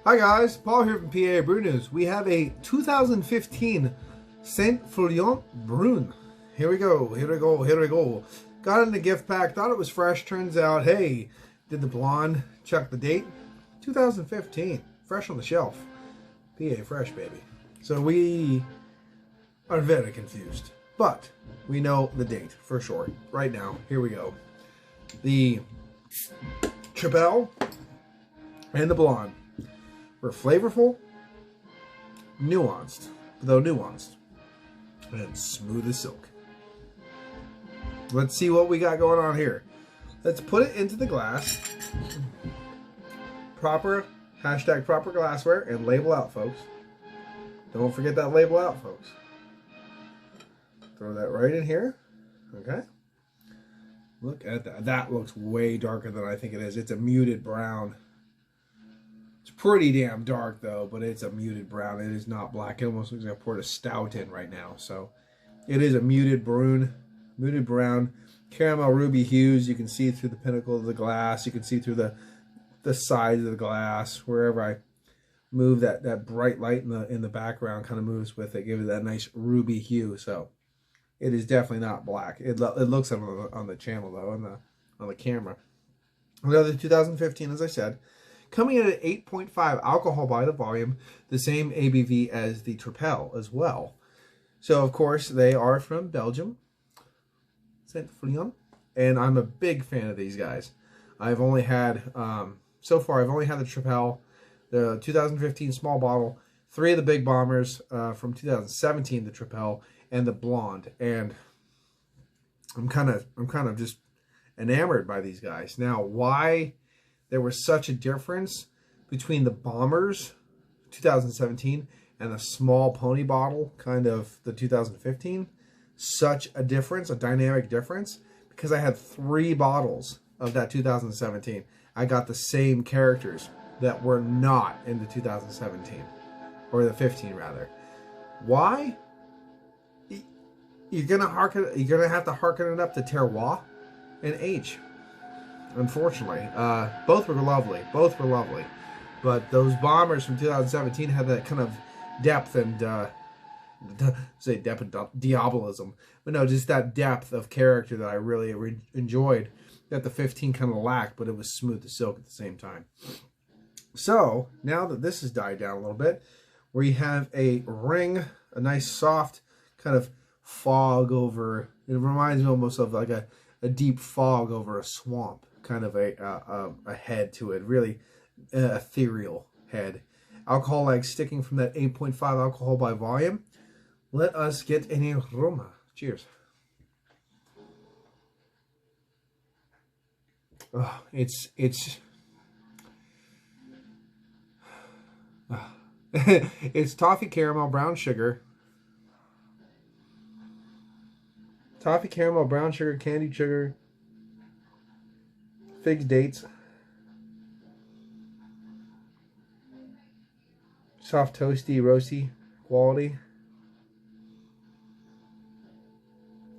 Hi guys, Paul here from PABrewNews. We have a 2015 Fuellien Brune. Here we go. Got it in the gift pack, thought it was fresh. Turns out, hey, did the blonde, check the date. 2015, fresh on the shelf. PA fresh, baby. So we are very confused, but we know the date for sure. Right now, here we go. The Tripel and the blonde were flavorful, nuanced, and smooth as silk. Let's see what we got going on here. Let's put it into the glass. Proper glassware and label out, folks. Don't forget that label out, folks. Throw that right in here. Okay. Look at that. That looks way darker than I think it is. It's a muted brown. It's pretty damn dark though, but it's a muted brown. It is not black. It almost looks like I poured a stout in right now. So it is a muted brown, caramel ruby hues. You can see through the pinnacle of the glass. You can see through the sides of the glass. Wherever I move, that bright light in the background kind of moves with it, gives it that nice ruby hue. So it is definitely not black. It looks on the channel though, on the camera. Another 2015, as I said. Coming in at 8.5 alcohol by the volume, the same ABV as the Tripel as well. So, of course, they are from Belgium, Fuellien, and I'm a big fan of these guys. I've only had, so far, I've only had the Tripel, the 2015 small bottle, 3 of the big bombers from 2017, the Tripel, and the blonde. And I'm kind of just enamored by these guys. Now, why there was such a difference between the bombers 2017 and the small pony bottle kind of the 2015, such a difference, a dynamic difference, because I had 3 bottles of that 2017. I got the same characters that were not in the 2017, or the 15 rather. Why? You're gonna have to harken it up to terroir and age. Unfortunately, both were lovely. But those bombers from 2017 had that kind of depth and diabolism, but no, just that depth of character that I really enjoyed. That the 15 kind of lacked, but it was smooth as silk at the same time. So now that this has died down a little bit, we have a ring, a nice soft kind of fog over. It reminds me almost of like a deep fog over a swamp. Kind of a head to it, really ethereal head. Alcohol legs sticking from that 8.5 alcohol by volume. Let us get an aroma. Cheers. Oh, it's toffee caramel, brown sugar. Toffee caramel, brown sugar, candied sugar. Figs, dates, soft, toasty, roasty quality.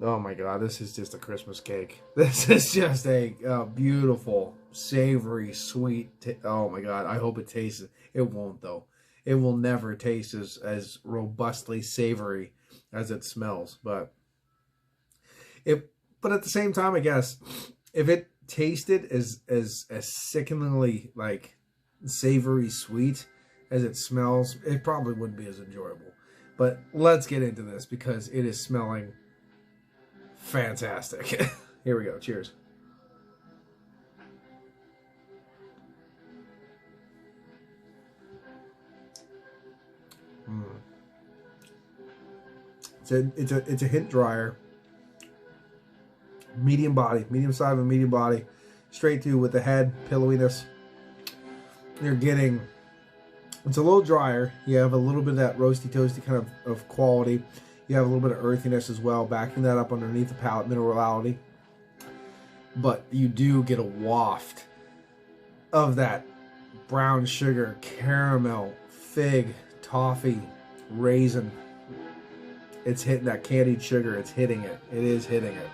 Oh my God, this is just a Christmas cake. This is just a beautiful, savory, sweet. Oh my God, I hope it tastes. It won't though. It will never taste as robustly savory as it smells. But at the same time, I guess if it tasted as sickeningly like savory sweet as it smells, it probably wouldn't be as enjoyable. But let's get into this because it is smelling fantastic. Here we go. Cheers. It's a hint drier. Medium body, medium side of a medium body, straight through with the head, pillowiness. You're getting, it's a little drier. You have a little bit of that roasty, toasty kind of quality. You have a little bit of earthiness as well, backing that up underneath the palate, minerality. But you do get a waft of that brown sugar, caramel, fig, toffee, raisin. It's hitting that candied sugar. It's hitting it. It is hitting it.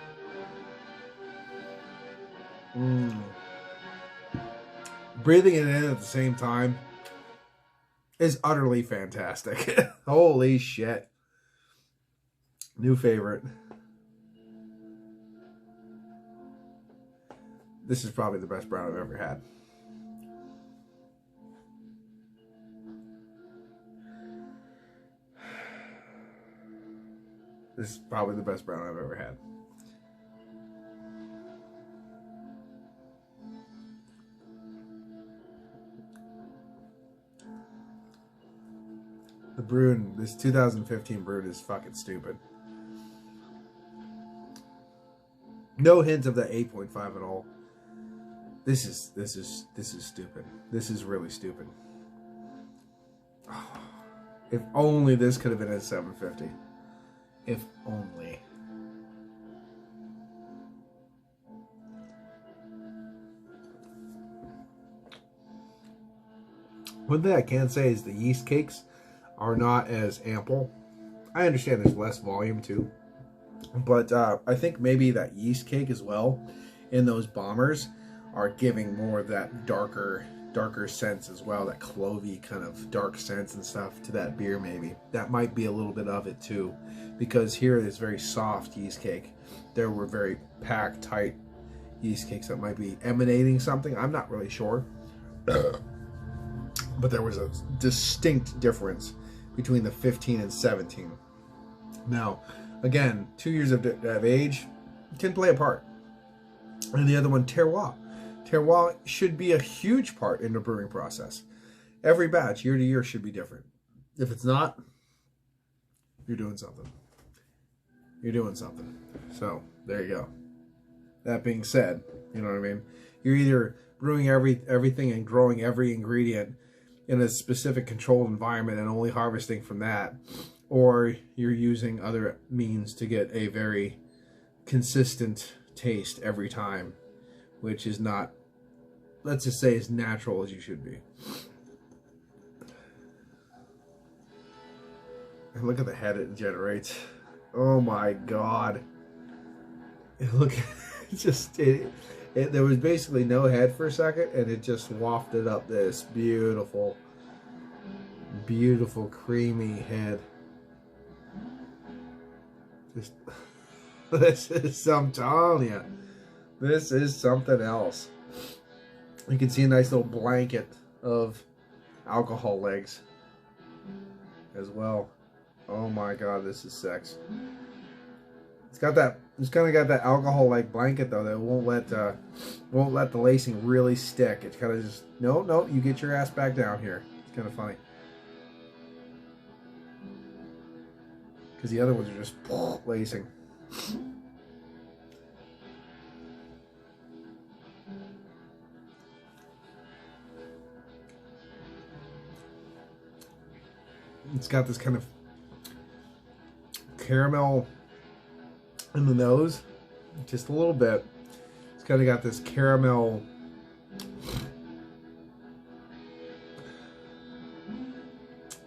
Breathing it in at the same time, is utterly fantastic. Holy shit. New favorite. This is probably the best brown I've ever had. This is probably the best brown I've ever had. The Brune, this 2015 Brune is fucking stupid. No hint of the 8.5 at all. This is stupid. This is really stupid. Oh, if only this could have been at 750. If only. One thing I can say is the yeast cakes are not as ample. I understand there's less volume too, but I think maybe that yeast cake as well in those bombers are giving more of that darker sense as well, that clovey kind of dark sense and stuff to that beer. Maybe that might be a little bit of it too, because here is very soft yeast cake. There were very packed, tight yeast cakes that might be emanating something. I'm not really sure. But there was a distinct difference between the 15 and 17. Now, again, 2 years of age can play a part. And the other one, terroir. Terroir should be a huge part in the brewing process. Every batch, year to year, should be different. If it's not, you're doing something. You're doing something. So, there you go. That being said, you know what I mean? You're either brewing everything and growing every ingredient in a specific controlled environment and only harvesting from that, or you're using other means to get a very consistent taste every time, which is not, let's just say, as natural as you should be. And look at the head it generates. Oh my god. Look, there was basically no head for a second, and it just wafted up this beautiful, beautiful creamy head. Just, this is, I'm telling you, this is something else. You can see a nice little blanket of alcohol legs as well. Oh my god, this is sex. It's got that. It's kind of got that alcohol-like blanket though that won't let the lacing really stick. It's kind of just no. You get your ass back down here. It's kind of funny because the other ones are just lacing. It's got this kind of caramel in the nose, just a little bit. It's kind of got this caramel,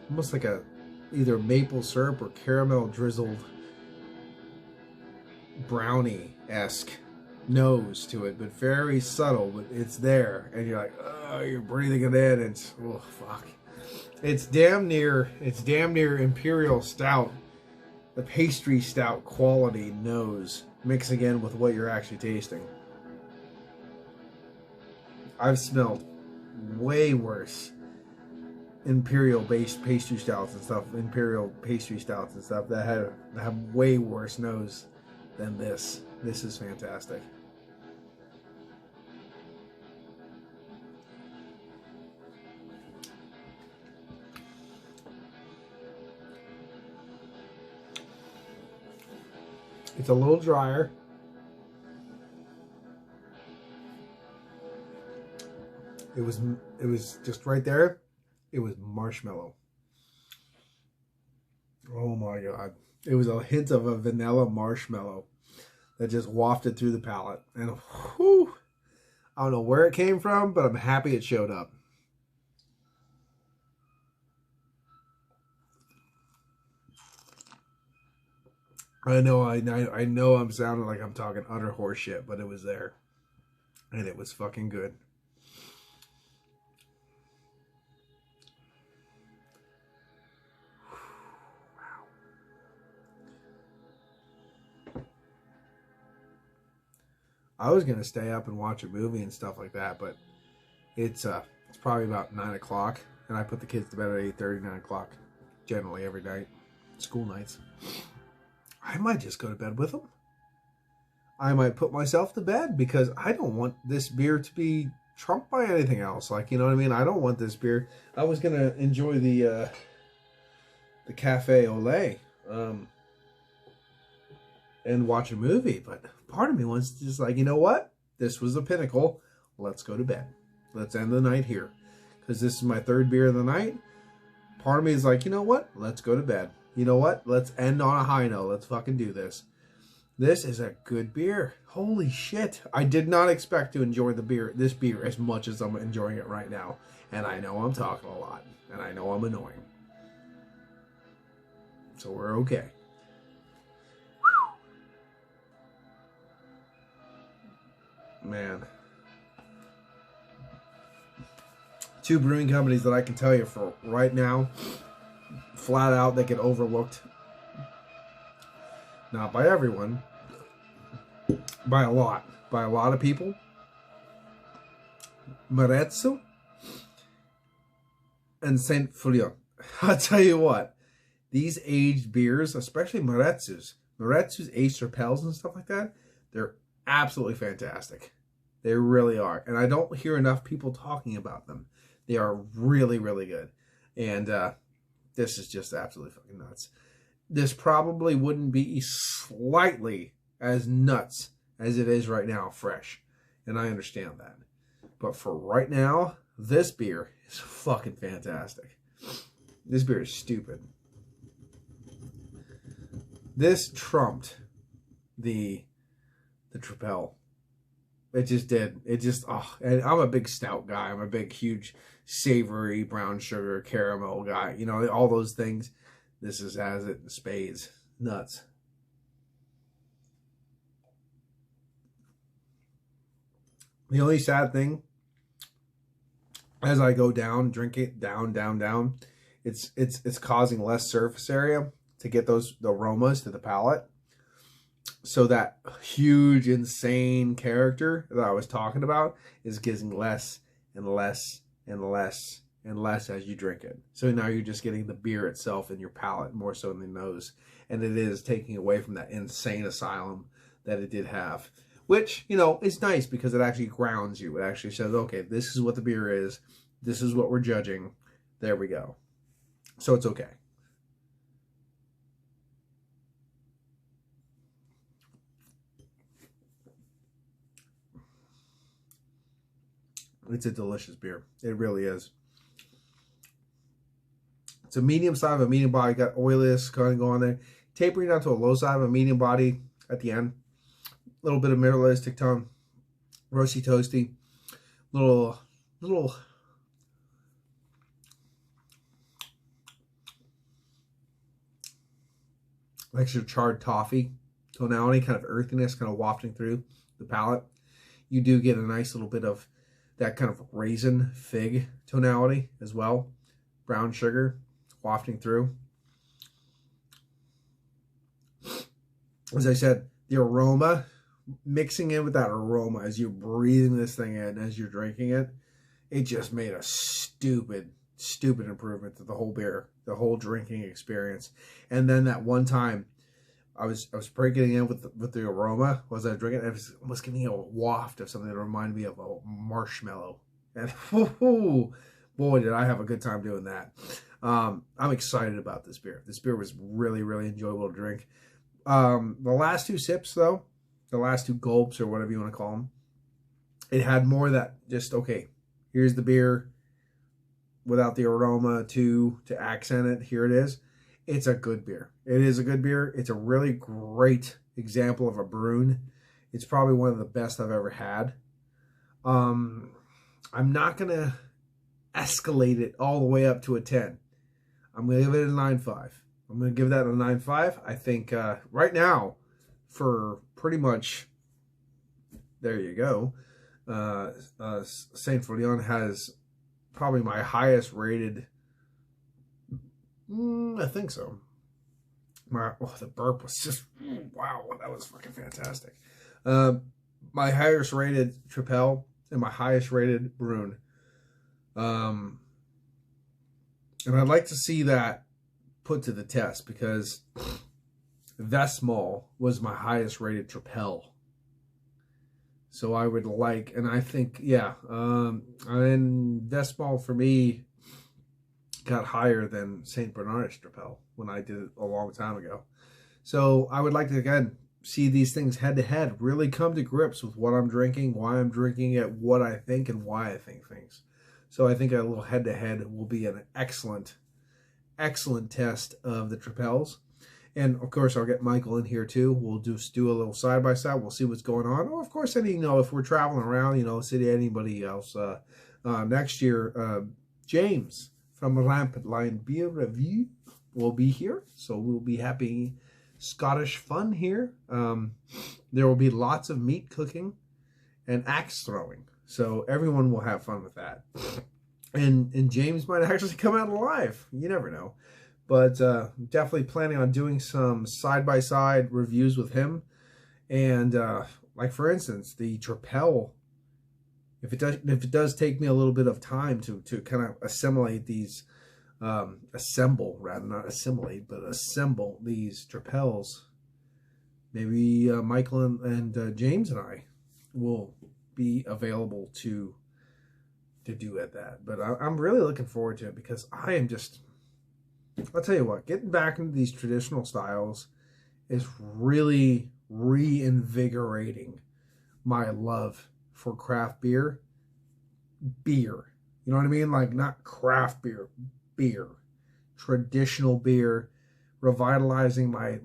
almost like a either maple syrup or caramel drizzled brownie-esque nose to it, but very subtle. But it's there, and you're like, oh, you're breathing it in, and it's, oh fuck. It's damn near imperial stout. The pastry stout quality nose mixing in with what you're actually tasting. I've smelled way worse imperial based pastry stouts and stuff, that have way worse nose than this. This is fantastic. It's a little drier. It was just right there. It was marshmallow. Oh my god. It was a hint of a vanilla marshmallow that just wafted through the palate. And whew, I don't know where it came from, but I'm happy it showed up. I know I'm sounding like I'm talking utter horse shit, but it was there. And it was fucking good. I was going to stay up and watch a movie and stuff like that, but it's probably about 9 o'clock, and I put the kids to bed at 8:30, 9 o'clock, generally every night, school nights. I might just go to bed with them. I might put myself to bed because I don't want this beer to be trumped by anything else. Like, you know what I mean? I don't want this beer. I was going to enjoy the Cafe au lait and watch a movie, but part of me wants to just like, you know what? This was the pinnacle. Let's go to bed. Let's end the night here. Because this is my third beer of the night. Part of me is like, you know what? Let's go to bed. You know what? Let's end on a high note. Let's fucking do this. This is a good beer. Holy shit. I did not expect to enjoy this beer as much as I'm enjoying it right now. And I know I'm talking a lot. And I know I'm annoying. So we're okay. Man. 2 brewing companies that I can tell you for right now, flat out, they get overlooked. Not by everyone. By a lot. By a lot of people. Marezzo and Saint Fuellien. I'll tell you what. These aged beers, especially Marezzo's aged Serpels and stuff like that, they're absolutely fantastic. They really are. And I don't hear enough people talking about them. They are really, really good. And this is just absolutely fucking nuts. This probably wouldn't be slightly as nuts as it is right now, fresh. And I understand that. But for right now, this beer is fucking fantastic. This beer is stupid. This trumped the Tripel. It just did. It just, and I'm a big stout guy. I'm a big, huge, savory, brown sugar, caramel guy. You know, all those things. This has it in spades. Nuts. The only sad thing, as I go down, drink it, down, it's causing less surface area to get the aromas to the palate. So that huge, insane character that I was talking about is getting less and less and less and less as you drink it. So now you're just getting the beer itself in your palate more so than the nose. And it is taking away from that insane asylum that it did have. Which, you know, is nice because it actually grounds you. It actually says, okay, this is what the beer is. This is what we're judging. There we go. So it's okay. It's a delicious beer. It really is. It's a medium side of a medium body. Got oiliness kind of going there. Tapering down to a low side of a medium body at the end. A little bit of mineralistic tone. Roasty toasty. Little extra charred toffee tonality. Kind of earthiness kind of wafting through the palate. You do get a nice little bit of that kind of raisin fig tonality as well. Brown sugar wafting through. As I said, the aroma, mixing in with that aroma as you're breathing this thing in, as you're drinking it, it just made a stupid improvement to the whole beer, the whole drinking experience. And then that one time, I was breaking in with the aroma. Was I drinking? It was almost giving me a waft of something that reminded me of a marshmallow. And boy, did I have a good time doing that. I'm excited about this beer. This beer was really, really enjoyable to drink. The last 2 sips, though, the last 2 gulps or whatever you want to call them, it had more of that just, okay, here's the beer without the aroma to accent it. Here it is. It's a good beer. It is a good beer. It's a really great example of a Brune. It's probably one of the best I've ever had. I'm not going to escalate it all the way up to a 10. I'm going to give it a 9.5. I'm going to give that a 9.5. I think right now, for pretty much, there you go, Saint Fuellien has probably my highest rated. I think so. The burp was just, wow, that was fucking fantastic. my highest rated Tripel and my highest rated Brune. And I'd like to see that put to the test, because Vestmal was my highest rated Tripel. So I would like, and I think, yeah, and Vestmal for me got higher than St. Bernardus Tripel when I did it a long time ago. So I would like to, again, see these things head to head, really come to grips with what I'm drinking, why I'm drinking it, what I think, and why I think things. So I think a little head to head will be an excellent test of the Tripels. And of course, I'll get Michael in here too. We'll just do a little side by side. We'll see what's going on. Or of course, if we're traveling around, see anybody else. Next year, James from Rampant Lion Beer Review will be here. So we'll be having Scottish fun here. There will be lots of meat cooking and axe throwing. So everyone will have fun with that. And James might actually come out alive. You never know. But definitely planning on doing some side-by-side reviews with him. And like, for instance, the Tripel, if it does take me a little bit of time to kind of assimilate these, assemble these Tripels, maybe Michael and James and I will be available to do at that. But I'm really looking forward to it, because I am just, I'll tell you what, getting back into these traditional styles is really reinvigorating my love for craft beer. You know what I mean? Like, not craft beer, traditional beer, revitalizing my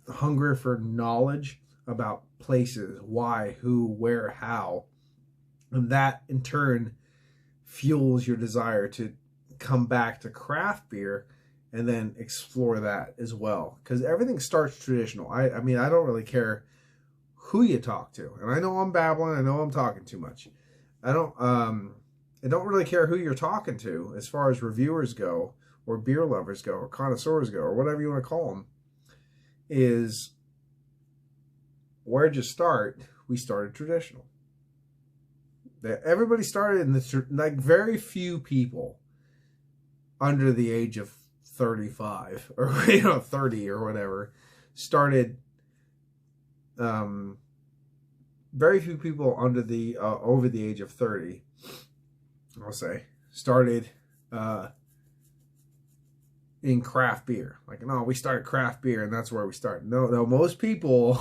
hunger for knowledge about places, why, who, where, how. And that in turn fuels your desire to come back to craft beer and then explore that as well, because everything starts traditional. I mean, I don't really care who you talk to, and I know I'm babbling, I know I'm talking too much. I don't really care who you're talking to as far as reviewers go, or beer lovers go, or connoisseurs go, or whatever you want to call them. Is, where'd you start? We started traditional. Everybody started in the, like, very few people under the age of 35 or 30 or whatever started. Very few people under the over the age of 30, I'll say, started in craft beer. Like, no, we started craft beer and that's where we started. No, most people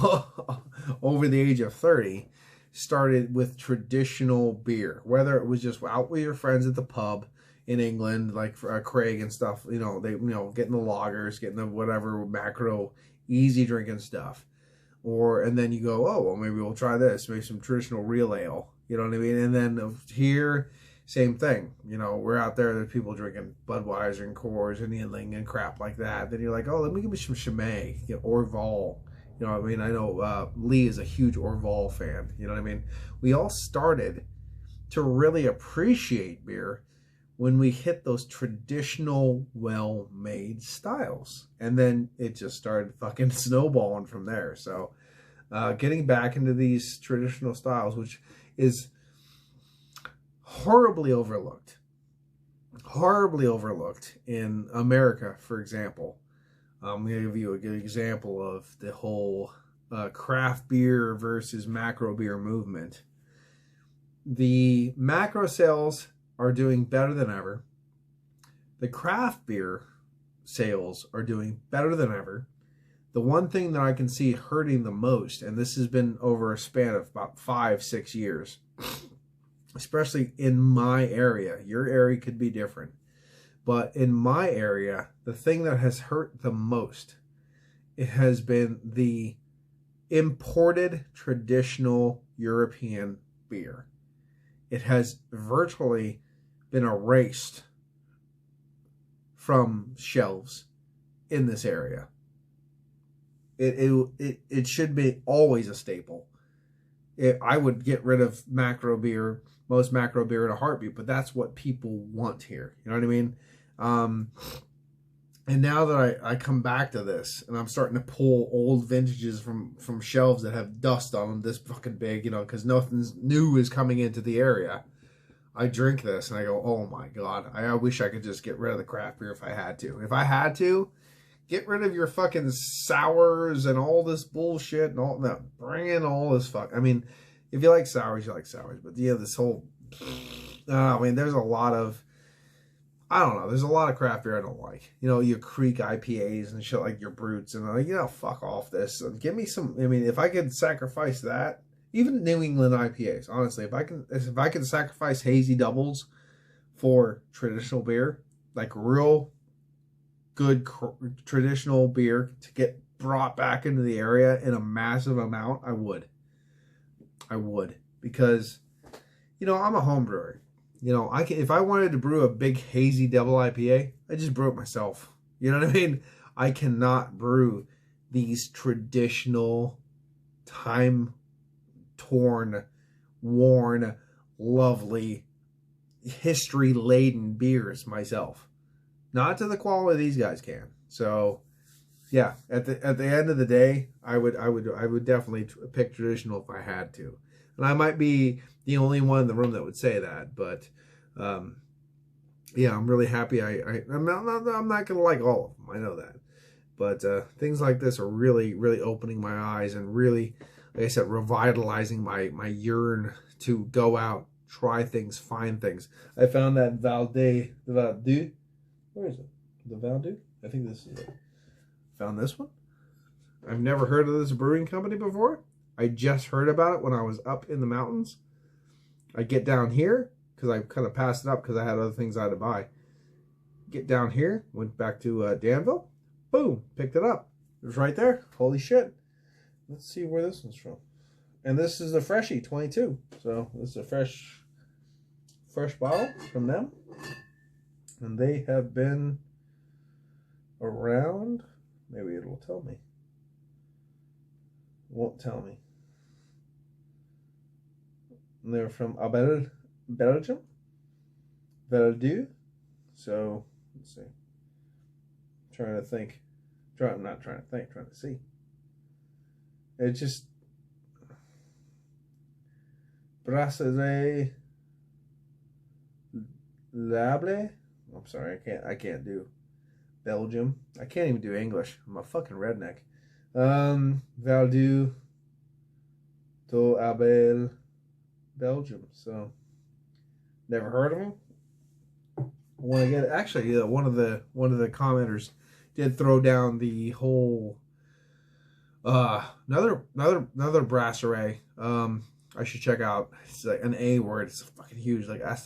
over the age of 30 started with traditional beer, whether it was just out with your friends at the pub in England, like Craig and stuff, they, getting the lagers, getting the whatever macro easy drinking stuff. And then you go, oh, well, maybe we'll try this, maybe some traditional real ale, you know what I mean? And then here, same thing, we're out there, there's people drinking Budweiser and Coors and Yingling and crap like that. Then you're like, oh, let me give me some Chimay, Orval. You know what I mean? I know Lee is a huge Orval fan. You know what I mean? We all started to really appreciate beer when we hit those traditional, well-made styles. And then it just started fucking snowballing from there. So getting back into these traditional styles, which is horribly overlooked in America, for example. I'm going to give you a good example of the whole craft beer versus macro beer movement. The macro sales are doing better than ever. The craft beer sales are doing better than ever. The one thing that I can see hurting the most, and this has been over a span of about 5-6 years, especially in my area. Your area could be different. But in my area, the thing that has hurt the most, it has been the imported traditional European beer. It has virtually been erased from shelves in this area. It should be always a staple. I would get rid of macro beer, most macro beer in a heartbeat, but that's what people want here. You know what I mean? And now that I come back to this, and I'm starting to pull old vintages from shelves that have dust on them this fucking big, you know, because nothing's new is coming into the area. I drink this and I go, oh my God, I wish I could just get rid of the craft beer if I had to. If I had to, get rid of your fucking sours and all this bullshit and all that. Bring in all this fuck. I mean, if you like sours, you like sours. But yeah, this whole, I mean, there's a lot of, I don't know. There's a lot of craft beer I don't like. You know, your Creek IPAs and shit like your Brutes. And I'm like, you know, fuck off this. Give me some, I mean, if I could sacrifice that, even New England IPAs, honestly, if I can sacrifice hazy doubles for traditional beer, like real good traditional beer to get brought back into the area in a massive amount, I would. Because, you know, I'm a home brewer. You know, if I wanted to brew a big hazy double IPA, I just brew it myself. You know what I mean? I cannot brew these traditional, time-torn, worn, lovely, history-laden beers myself. Not to the quality these guys can. So, yeah, at the end of the day, I would definitely pick traditional if I had to. And I might be the only one in the room that would say that, but yeah, I'm really happy. I'm not gonna like all of them. I know that, but things like this are really opening my eyes and really, like I said, revitalizing my yearn to go out, try things, find things. I found that Valdu. Where is it? The Valdu? I think this is it. Found this one. I've never heard of this brewing company before. I just heard about it when I was up in the mountains. I get down here, because I kind of passed it up because I had other things I had to buy. Get down here, went back to Danville. Boom, picked it up. It was right there. Holy shit. Let's see where this one's from. And this is the Freshie 22. So this is a fresh bottle from them. And they have been around. Maybe it'll tell me. Won't tell me. And they're from Belgium. Valdu. So, let's see. Trying to think. I'm not trying to think, trying to see. It's just Brasserie Lable. I'm sorry, I can't do Belgium. I can't even do English. I'm a fucking redneck. Valdu to Abel, Belgium. So never heard of them. Want to get actually? Yeah, one of the commenters did throw down the whole another brasserie. I should check out. It's like an A word. It's fucking huge. Like I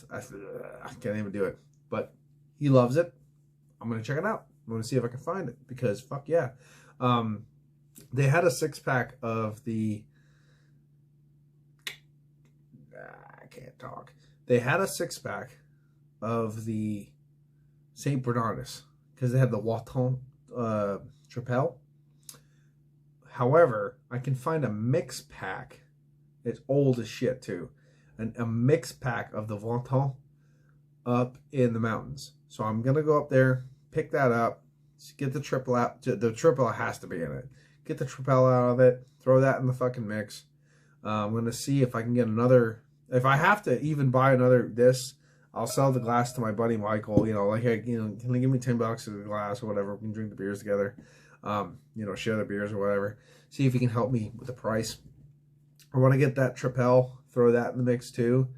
can't even do it. But he loves it. I'm gonna check it out. I'm gonna see if I can find it because fuck yeah. They had a 6-pack of the. I can't talk. They had a 6-pack of the Saint Bernardus because they had the Waton Tripel. However, I can find a mix pack. It's old as shit too, and a mix pack of the Waton up in the mountains. So I'm gonna go up there, pick that up, get the triple out. The triple has to be in it. Get the Tripel out of it, throw that in the fucking mix. I'm gonna see if I can get another. If I have to even buy another this, I'll sell the glass to my buddy Michael. You know, like, hey, you know, can they give me $10 for the glass or whatever? We can drink the beers together. You know, share the beers or whatever. See if he can help me with the price. I want to get that Tripel, throw that in the mix too.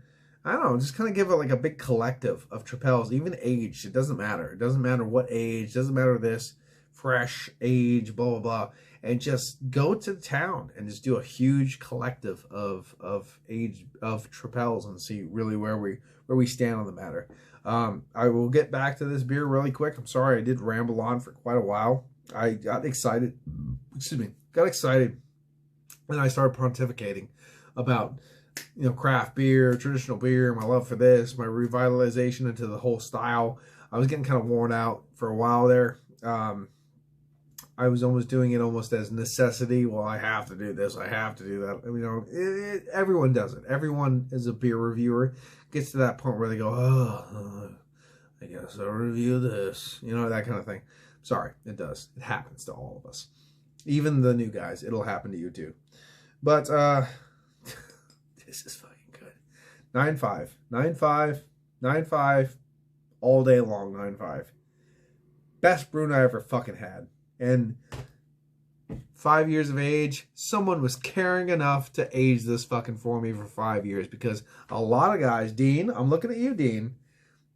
I don't know, just kind of give it like a big collective of Tripels, even aged. It doesn't matter. It doesn't matter what age. It doesn't matter this, fresh, age, blah, blah, blah. And just go to town and just do a huge collective of Tripels and see really where we stand on the matter. I will get back to this beer really quick. I'm sorry I did ramble on for quite a while. I got excited. Got excited, and I started pontificating about, you know, craft beer, traditional beer, my love for this, my revitalization into the whole style. I was getting kind of worn out for a while there. I was almost doing it almost as necessity. Well, I have to do this. I have to do that. I mean, you know, everyone does it. Everyone is a beer reviewer. Gets to that point where they go, oh, I guess I'll review this. You know, that kind of thing. Sorry, it does. It happens to all of us. Even the new guys, it'll happen to you too. But this is fucking good. 9.5. 9.5. 9.5. All day long, 9.5. Best Brune I ever fucking had. And 5 years of age, someone was caring enough to age this fucking for me for 5 years, because a lot of guys, Dean, I'm looking at you, Dean,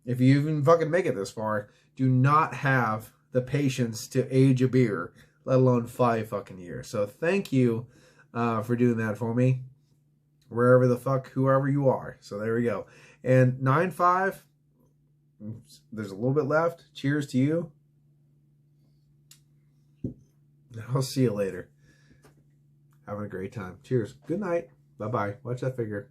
if you even fucking make it this far, do not have the patience to age a beer, let alone 5 fucking years. So thank you for doing that for me, wherever the fuck, whoever you are. So there we go. And 9.5, there's a little bit left. Cheers to you. I'll see you later. Having a great time. Cheers. Good night. Bye-bye. Watch that figure.